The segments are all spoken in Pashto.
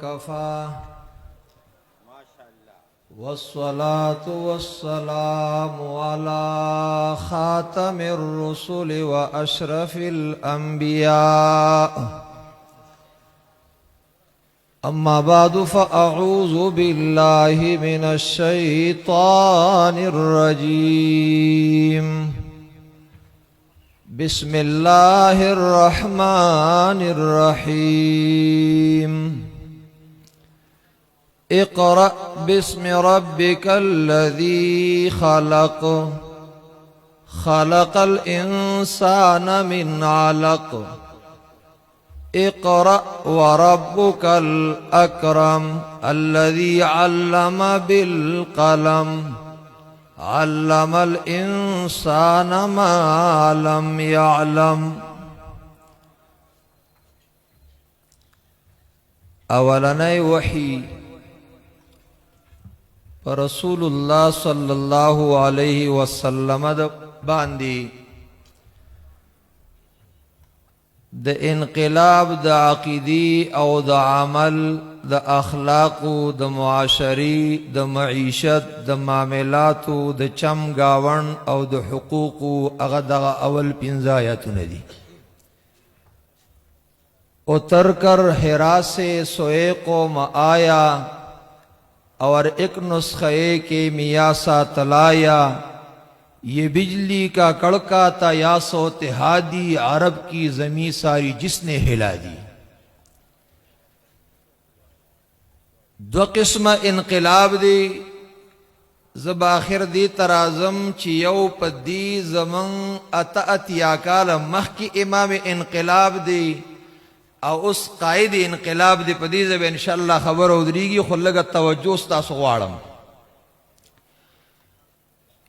وكفى والصلاة والسلام على خاتم الرسل وأشرف الأنبياء أما بعد فأعوذ بالله من الشيطان الرجيم بسم الله الرحمن الرحيم اقرأ باسم ربك الذي خلق خلق الإنسان من علق اقرأ وربك الأكرم الذي علم بالقلم علم الإنسان ما لم يعلم. اولنی وحی رسول الله صلی الله علیه وسلم باندې د انقلاب د عقیدی او د عمل د اخلاق د معاشري د معیشت د معاملاتو د چم گاون او د حقوق هغه د اول 15 آیاتونه دي. اتر کر حرا سے سوئے قوم آیا اور ایک نسخے کے میاں سا تلایا یہ بجلی کا کڑکا تھا یا صوت ہادی عرب کی زمین ساری جس نے ہلا دی. دو قسم انقلاب دی زب آخر دی ترازم چی یو پا دی زمن اتیا کال مخ کی امام انقلاب دی او اس قائد انقلاب دی پا دی زب انشاءاللہ خبر ادریگی خلگت توجہ ستاسو غوارم.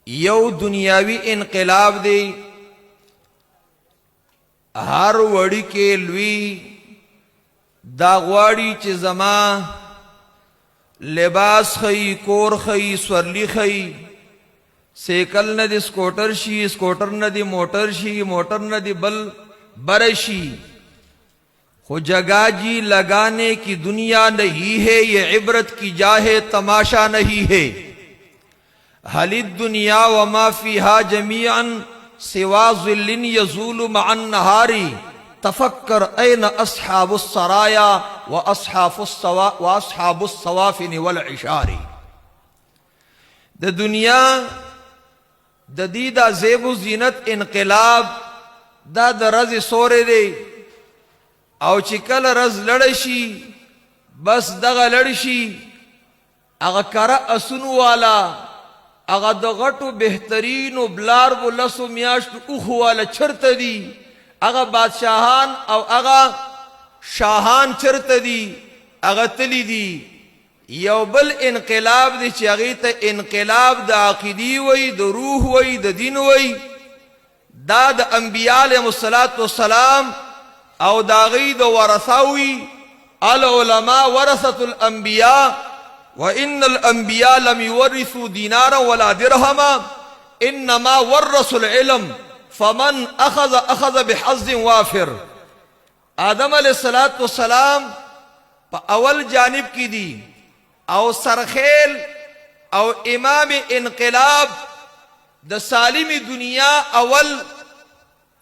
یو دنیاوی انقلاب دی ہر وڑی کے لوی دا غواړي چې زما لباس خی کور خی سورلی خی سیکل ندی سکوٹر شی سکوٹر ندی موٹر شی موٹر ندی بل برشی خو جگہ جی لگانے کی دنیا نہیں ہے یہ عبرت کی جا ہے تماشا نہیں ہے. هل الدنيا وما فيها جميعا سوى ظل يزول مع النهار تفكر أين أصحاب السرايا وأصحاب الصوافن والعشار. د دنیا د دی دا زیب و زینت انقلاب دا د رز سورے دے او چکل رز لڑشی بس دغا لڑشی اغا کرا اسنو والا اغا د غټو بهترینو بلار بو لسو میاشتو اوخو والا چرت دی اغا بادشاہان او اغا شاہان چرت دی اغا تلی دی. یو بل انقلاب دی چی اغیتا انقلاب دا عقیدی وی دا روح وی دا دین وی دا دا انبیاء علیہ السلام او دا غید ورثاوی العلماء ورثت الانبیاء وَإِنَّ الْأَنْبِيَاءَ لَمْ يُوَرِّثُوا دِينَارًا وَلَا دِرْهَمًا إِنَّمَا وَرَّثُوا الْعِلْمَ فَمَنْ أَخَذَ بِحَظٍ وَافِرٍ. آدم علیہ السلام پا اول جانب کی دی او سرخیل او امام انقلاب دا سالم دنیا اول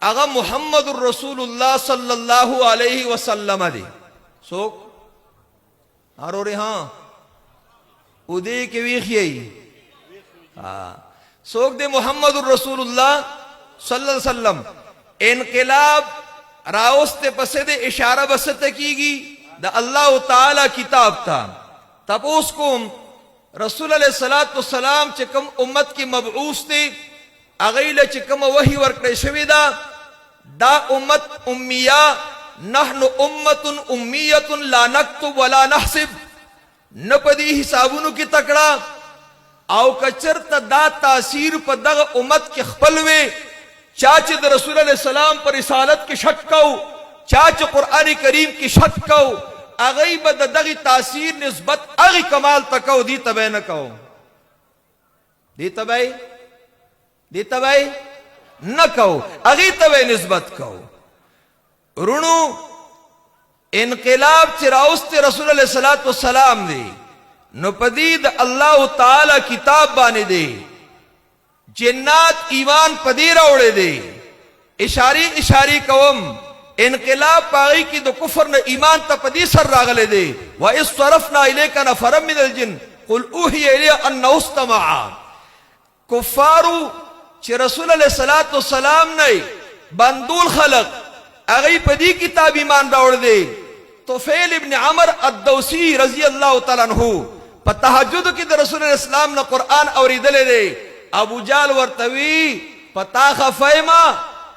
اغا محمد الرسول اللہ صلی اللہ علیہ وسلم دی. سوک ہارو رہے ہاں ادے کے ویخیئی سوک دے محمد الرسول اللہ صلی اللہ علیہ وسلم انقلاب راوستے پسے دے اشارہ بستے کی گی دا اللہ تعالی کتاب تھا. تب اس کو رسول علیہ السلام چکم امت کی مبعوث تے اغیل چکم وحی ورکڑے شوی دا امت امیہ نحن امت امیت لا نکتب ولا نحسب نپدی حسابونو کی تکڑا او کچرت دا تاثیر پا دغ امت کی خپلوے چاچ دا رسول علیہ السلام پر رسالت کی شک کو چاچ قرآن کریم کی شک کو اغیب دا دغی تاثیر نسبت اغی کمال تکو دی تبای نکو دی تبای نکو اغی تبای نسبت کو. رونو انقلاب چې راوستی رسول الله صلی الله علیه وسلم دی نو پدید الله تعالی کتاب باندې دی جنات ایمان پدی راوړې دی اشاری کوم انقلاب پاغی کی دو کفر نے ایمان تا پدی سر راغلے دے وَإِذْ صَرَفْنَا إِلَيْكَ نَفَرًا مِنَ الْجِنِّ قُلْ أُوحِيَ إِلَيَّ أَنَّهُ اسْتَمَعَ کفارو چی رسول اللہ صلی اللہ علیہ وسلم نے بندول خلق اغی پدی کتاب ایمان راوڑ دے طفیل ابن عمر الدوسی رضی اللہ تعالیٰ عنہ پا تحجد کی دا رسول اللہ اسلام نا قرآن اوریدلے دے ابو جال ورطوی پتا خفیما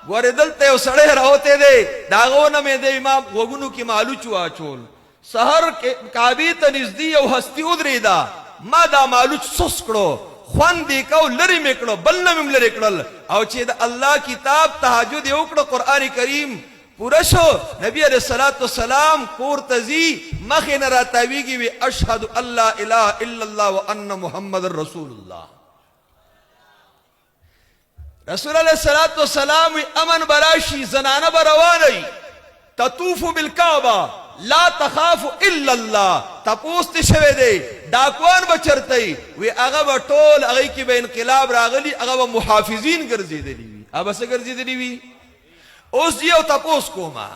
گوری دلتے او سڑے رہوتے دے داغونا میں دے امام وگنو کی مالو چوا چول سہر کعبی تا نزدی او ہستی ادری دا ما دا مالو سسکڑو خوان دیکھو لری مکڑو بلنمیم لری کڑل او چی دا اللہ کتاب تحجد اوکڑو قرآن کریم پورشو نبی علیہ السلام کور تزی مخین راتاویگی وی اشہد اللہ الہ الا اللہ وان محمد رسول اللہ رسول اللہ صلی اللہ علیہ وسلم امن براشی زنانہ بروانی تطوف بالکعبہ لا تخاف الا اللہ تپوست شوے دے ڈاکوان بچرتے وی اغا ٹول اغی کی بے انقلاب راغلی اغا محافظین گرزی دلی وی اب اسے گرزی دلی وی اس دیو تپوس کو ما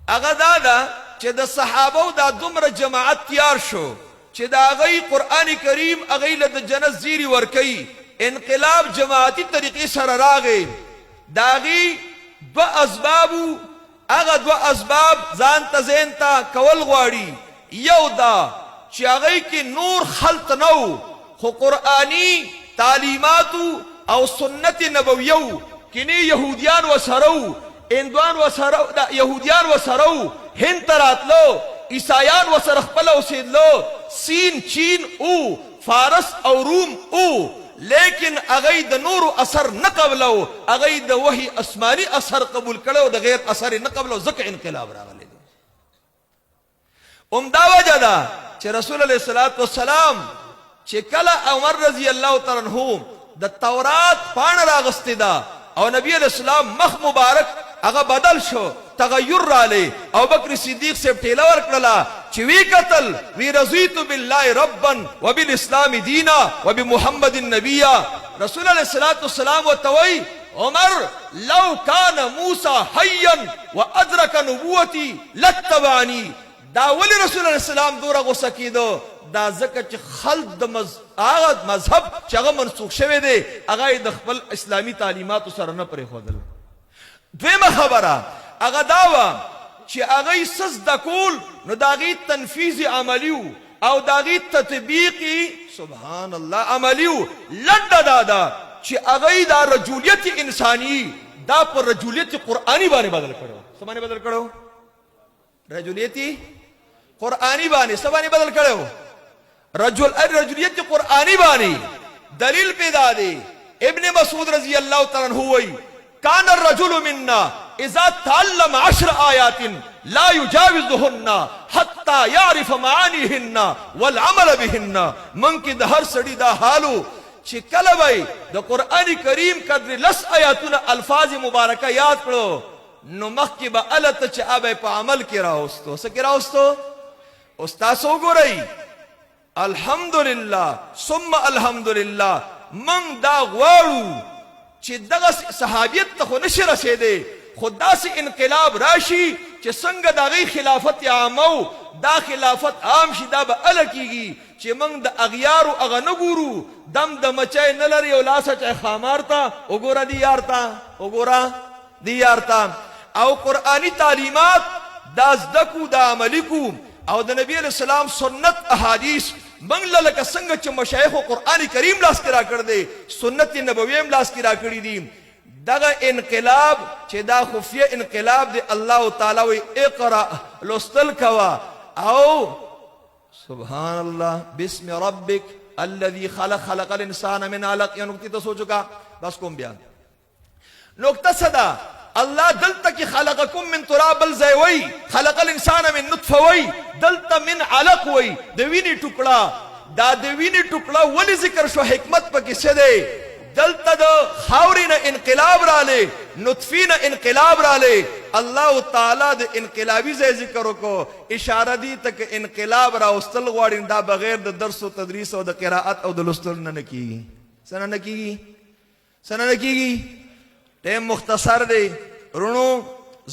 اغا دادا چہ دا صحابو دا دمر جماعت تیار شو چہ دا اغی قرآن کریم اغی لد جنت زیری ورکی انقلاب جماعتی طریقی سر راغے داغی دو اسبابو اغا دو اسباب زانتا زینتا کول غواری یو دا چی اغی کی نور خلط نو خو قرآنی تعلیماتو او سنت نبویو کنی یہودیان و سرو اندوان و سرو یہودیان و سرو ہند ترات لو عیسائیان و سرخپل و سید لو سین چین او فارس او روم او لیکن اغید نور اثر نقبلو اغید وحی اسمانی اثر قبول کرو دا غیر اثر نقبلو زک انقلاب راغلے دو امداوہ جدا چھے رسول علیہ السلام چھے کلا عمر رضی اللہ تعالیٰ عنہ دا تورات پان راغستی دا او نبی علیہ السلام مخ مبارک اگا بدل شو تغیر را لے او بکر صدیق سے ٹھیلاور کرلا چوی قتل وی رضیت باللہ ربا وبالاسلام دینا وبمحمد النبیہ رسول علیہ السلام و توئی عمر لو کان موسیٰ حیا و ادرک نبوتی لتبانی دا ولی رسول علیہ السلام دورا غصہ کی دو دا زکر چی خلد آغد مذہب چاگا منسوخ شوے دے اگائی دخبل اسلامی تعلیمات سرنا پر خودل دویم خبرہ اگا داوا چی اگائی سز دکول نو داغی تنفیذ عملیو او داغی تطبیقی سبحان اللہ عملیو لڈ دادا چی اگائی دا رجولیت انسانی دا پر رجولیت قرآنی بانے بدل کرو سبانے بدل کرو رجولیتی قرآنی بانے سبانے بدل کرو رجولیت قرآنی بانی دلیل پیدا دے ابن مسعود رضی اللہ تعالیٰ عنہ ہوئی کان الرجل مننا اذا تعلم 10 آیات لا یجاوزہن حتی یعرف معانیہن والعمل بہن من کی دہر سڑی دا حالو چھ کلبائی دا قرآن کریم قدر لس آیاتنا الفاظ مبارکہ یاد کرو نو مخ کی با علت چھ آبائی پا عمل کی راوستو سکی راوستو استاسو گو رئی الحمدللہ ثم الحمدللہ من دا غوارو چی دغا صحابیت تخو نشر رسیدے خدا سے انقلاب راشی چی سنگ دا غی خلافت عامو دا خلافت عام شی دا با علکی گی چی من دا اغیارو اغا نگورو دم دا مچائے نلری اولاسا چاہے خامارتا اگورا دیارتا اگورا دیارتا او قرآنی تعلیمات دا ازدکو دا عملکو او دا نبی علیہ السلام سنت احادیث منگلہ لکا سنگ چا مشایخ و قرآن کریم لاس کرا کر دے سنت نبویم لاس کرا کری دی دغا انقلاب چے دا خفیہ انقلاب دے اللہ تعالیٰ وی اقرأ لستل کوا او سبحان اللہ بسم ربک الذي خلق الانسان من علق یا نکتی تو سو چکا بس کم بیان نکتہ صدا اللہ دلتا کی خلقکم من تراب الزیوئی خلق الانسان من نطفوئی دلتا من علق وئی دوینی ٹکڑا دا دوینی ٹکڑا ولی ذکر شو حکمت پا کسے دے دلتا دا خاورین انقلاب را لے نطفی نه انقلاب رالی الله تعالی د انقلابی ځای ذکر وکړو اشاره دی ته که انقلاب راوستل غواړي دا بغیر د درس و تدریس او د قرائت او د لوستلو نه کیږي څنګه نه کیږي څنګه نه کیږي ټیم مختصر دی رونو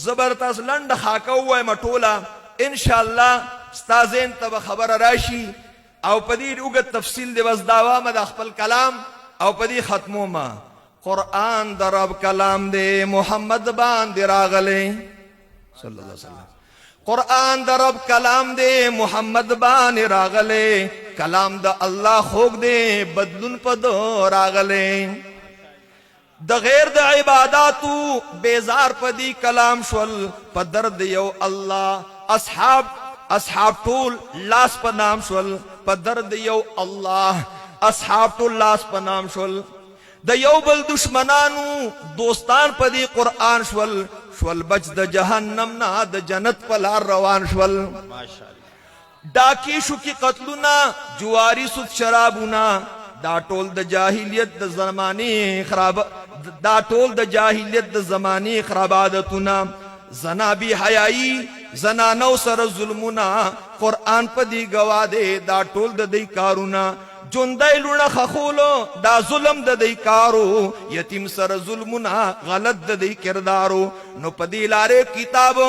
زبردست لنډ خاکه ووایم ټوله ان شاء الله ستاسو ته خبر راشي او پدې وګت تفصیل دی بس داوامه د خپل کلام او پدې ختمو ما قرآن در رب کلام دے محمد باندې راغلے صلی اللہ علیہ وسلم قرآن در رب کلام دے محمد باندې راغلے کلام دا اللہ خوک دے بدلن پدو راغلے دا غیر دا عباداتو بیزار پدی کلام شول پدر دیو اللہ اصحاب طول لاس پا نام شول پدر دیو اللہ اصحاب طول لاس پا نام شول د یو بل دشمنانو دوستان پدی قرآن شول بچ د جہنم نا د جنت پلار روان شول ڈاکی شو کی قتلونا جواری سود شرابونا دا ټول د جاہلیت د زمانی خراب دا ټول د جاہلیت د زمانی خرابادتونا زنا بی حیائی زنانو سر ظلمونا قرآن پدی گوا دے دا ټول د دی کارونا جندائی لونا خخولو دا ظلم دا دی کارو یتیم سر ظلمنا غلط دا دی کردارو نو پدی لارے کتاب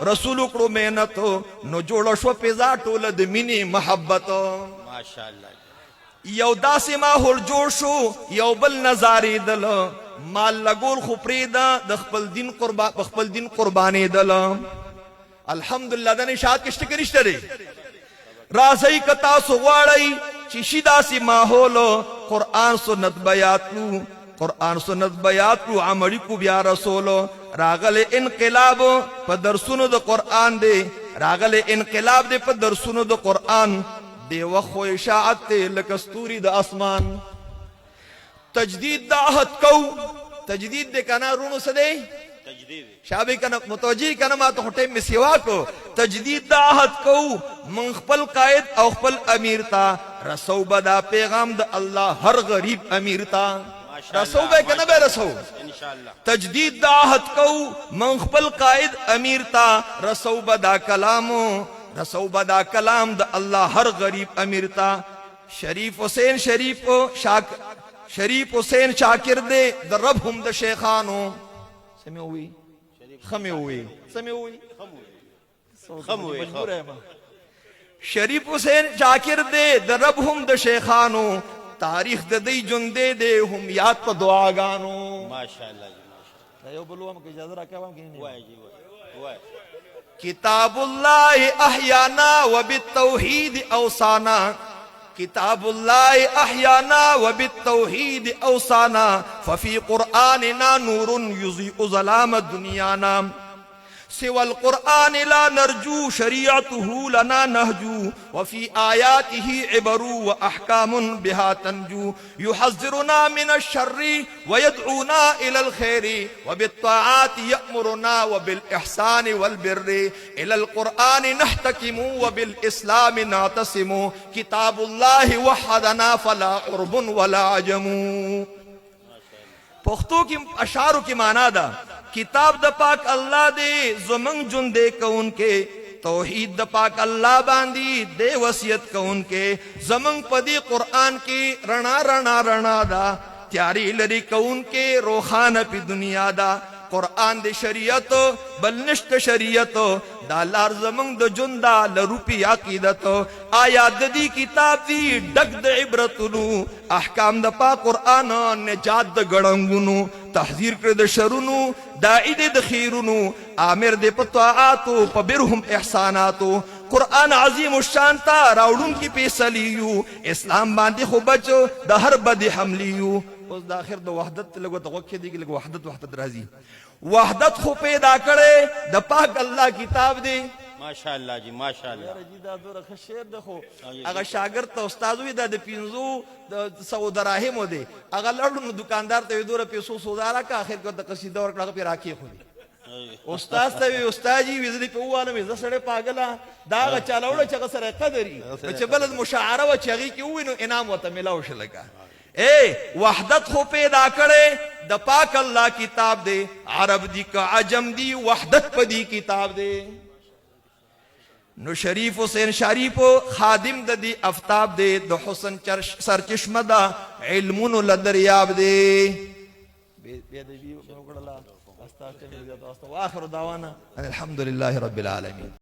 رسول اکڑو محنتو نو جوڑا شو پیزا ٹول دا منی محبتو یو دا سی ماحول جوڑ شو یو بل نظاری دل مال لگول خپری دا خپل دین قربانی دل الحمدللہ دا نشاہد کشتے کرشتے دے رازی کتا سغواری چیشی دا سی ماحولو قرآن سنت بیاتلو عملی کو بیا رسولو راغل انقلاب پا درسونو دا قرآن دے راغل انقلاب دے پا درسونو دا قرآن دے وخو اشاعت تے لکستوری دا اسمان تجدید دا عہد کو تجدید دے کنا رونو سدے شابی کنا متوجی کنا ما تو خٹے میں سوا کو تجدید دا عہد کو من خپل قائد او خپل امیر تا رسو بدا پیغام دا اللہ ہر غریب امیر تا رسو بے کنا بے رسو تجدید دا عہد کو من خپل قائد امیر تا رسو بدا کلام دا اللہ ہر غریب امیر تا شریف حسین شاکر دے دا رب ہم دا شیخانو سمعوی خمعوی شریف حسین شاکر دے دا رب ہم دا شیخانو تاریخ دا دی جندے دے ہم یاد پا دعاگانو کتاب اللہ احیانا و بالتوحید اوسانا کتاب اللہ احیانا و بالتوحید اوسانا ففی قرآننا نور یضیء ظلام دنیانا سوى القرآن لا نرجو شريعته لنا نهجو وفي آياته عبر وأحكام بها تنجو يحذرنا من الشر ويدعونا إلى الخير وبالطاعات يأمرنا وبالإحسان والبر إلى القرآن نحتكم وبالإسلام نعتصم كتاب الله وحدنا فلا عرب ولا عجم پختو کی اشعارو کی معنی دا کتاب دا پاک اللہ دے زمنگ جن دے کون کے توحید دا پاک اللہ باندی دے وسیعت کون کے زمنگ پدی قرآن کی رنا دا تیاری لری کون کے روخان پی دنیا دا قرآن دے شریعت بلنشت شریعت دا لار زمنگ دا جندہ لروپی عقیدت آیات دی کتاب دی ڈک دا عبرتنو احکام دا پا قرآن نجات دا گڑنگنو تحذیر کر دا شرنو دائی دے دا خیرنو آمر دے پتواعاتو پبرہم احساناتو قرآن عظیم الشانتا راوڑن کی پیسلیو اسلام باندی خوبچو دا ہر بد حملیو اس دا آخر دا وحدت لگو تا غوکے دی لگو وحدت رازی وحدت خو پیدا کرے دا پاک اللہ کتاب دے ماشاءاللہ جی ماشاءاللہ جی دا دور خشیر دخو اگا شاگرد تا استازوی دا دا پینزو سو دراہمو دے اگا لڑن دکاندار تا دور پیسو سودارا کا آخر کو دا قصیدہ ورکڑا پی راکی خودی استاز تا استاجی ویزلی پی اوانا ویزا سڑے پاگلا دا اگا چالاوڑا چاگا سر قدری بچے بلد مشاعرہ و چاگی کی اوی نو انام و تا ملاو شلکا وحدت خو پیدا کړي د پاک الله کتاب دی عرب دی که عجم دی وحدت په دی کتاب دی نو شریف حسین شریف خادم د دی افتاب دی د حسن سرچشمه دا علمونو لدریاب دی واخر دعوانا الحمد لله رب العالمين